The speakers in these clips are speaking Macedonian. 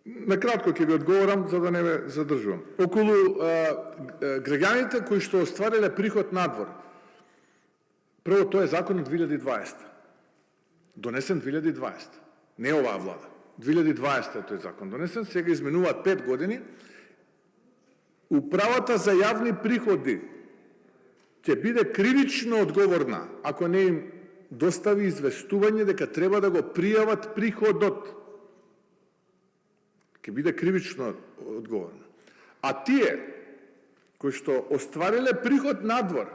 На кратко ќе ви одговорам за да не ве задржувам. Околу граѓаните кои што оствариле приход надвор. Прво, тоа е закон од 2020. Донесен 2020. Не оваа влада. 2020 е тој закон донесен, сега изменуваат 5 години. Управата за јавни приходи ќе биде кривично одговорна ако не им достави известување дека треба да го пријават приходот. Ќе биде кривично одговорна. А тие кои што оствариле приход надвор,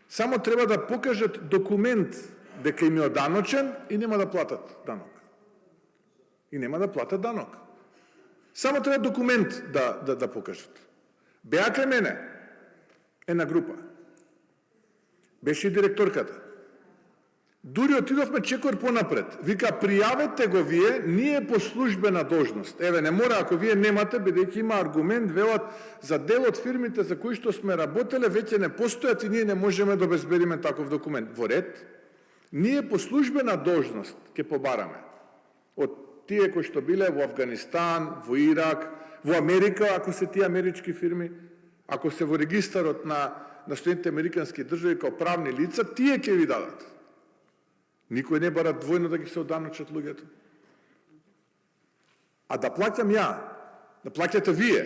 само треба да покажат документ дека им е оданочен и нема да платат данок. И нема да платат данок. Само треба документ да покажат. Беа кај мене една група. Беше и директорката. Дури отидовме чекор понапред. Вика, пријавете го вие, ние по службена должност. Еве, не мора, ако вие немате, бидејќи има аргумент, велат, за дел од фирмите за кои што сме работеле, веќе не постојат и ние не можеме да обезбедиме таков документ. Во ред, ние по службена должност ќе побараме од тие кои што биле во Афганистан, во Ирак, во Америка, ако се тие амерички фирми, ако се во регистарот на Соединетите американски држави као правни лица, тие ќе ви дадат. Никој не бара двојно да ги се оданочат луѓето. А да плаќам ја, да плаќате вие,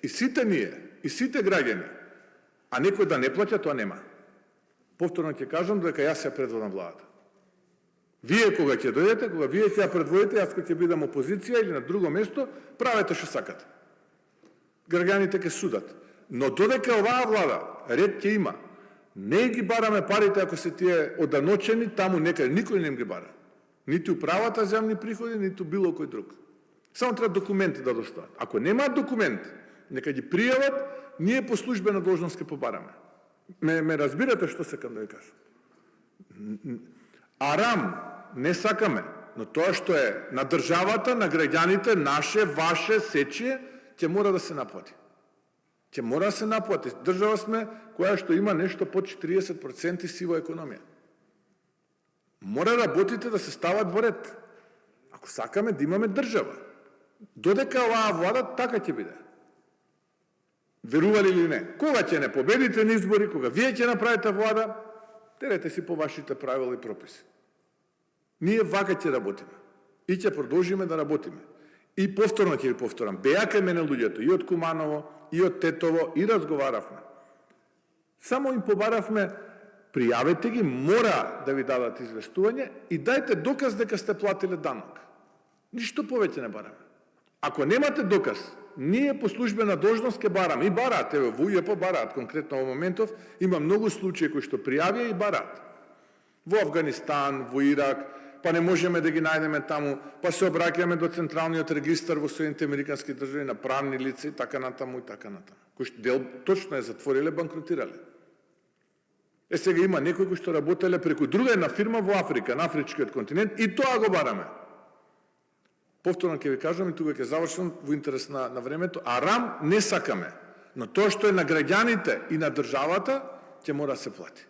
и сите ние, и сите граѓани, а некој да не плаќа, тоа нема. Повторно ќе кажам дека јас ја предводам владата. Вие кога ќе дојдете, кога вие ќе ја предводите, јас кога ќе бидам опозиција или на друго место, правете што сакате. Граѓаните ќе судат. Но додека оваа влада ред ќе има, не ги бараме парите ако се тие оданочени таму некаде, никој не им ги бара. Ниту управата за јавни приходи, ниту било кој друг. Само треба документи да достават. Ако немаат документ, нека ги пријават, ние по службена должност ќе побараме. Ме разбирате што сакам да ви кажам? Арам не сакаме, но тоа што е на државата, на граѓаните, наше, ваше, сечие, ќе мора да се наплати. Ќе мора да се наплати. Држава сме која што има нешто под 40% сива економија. Мора работите да се стават во ред. Ако сакаме да имаме држава. Додека оваа влада така ќе биде. Верували или не? Кога ќе не победите на избори, кога вие ќе направите влада, терете си по вашите правила и прописи. Ние вака ќе работиме. И ќе продолжиме да работиме. И повторно ќе ви повторам, беа кај мене луѓето, и од Куманово, и од Тетово, и разговаравме. Само им побаравме, пријавете ги, мора да ви дадат известување и дајте доказ дека сте платиле данок. Ништо повеќе не бараме. Ако немате доказ, ние по службена должност ќе бараме. И бараат, еве, во УЈП бараат, конкретно во моментов, има многу случаи кои што пријавија и бараат. Во Афганистан, во Ирак, па не можеме да ги најдеме таму, па се обраќаме до Централниот регистар во Соединетите американски држави на правни лица и така натаму и така натаму. Кои што дел точно е затвориле, банкротирале. Сега има некои кои што работеле преку друга една фирма во Африка, на афричкиот континент, и тоа го бараме. Повторно ќе ви кажам и тука ќе завршам во интерес на времето, арам не сакаме, но тоа што е на граѓаните и на државата ќе мора да се плати.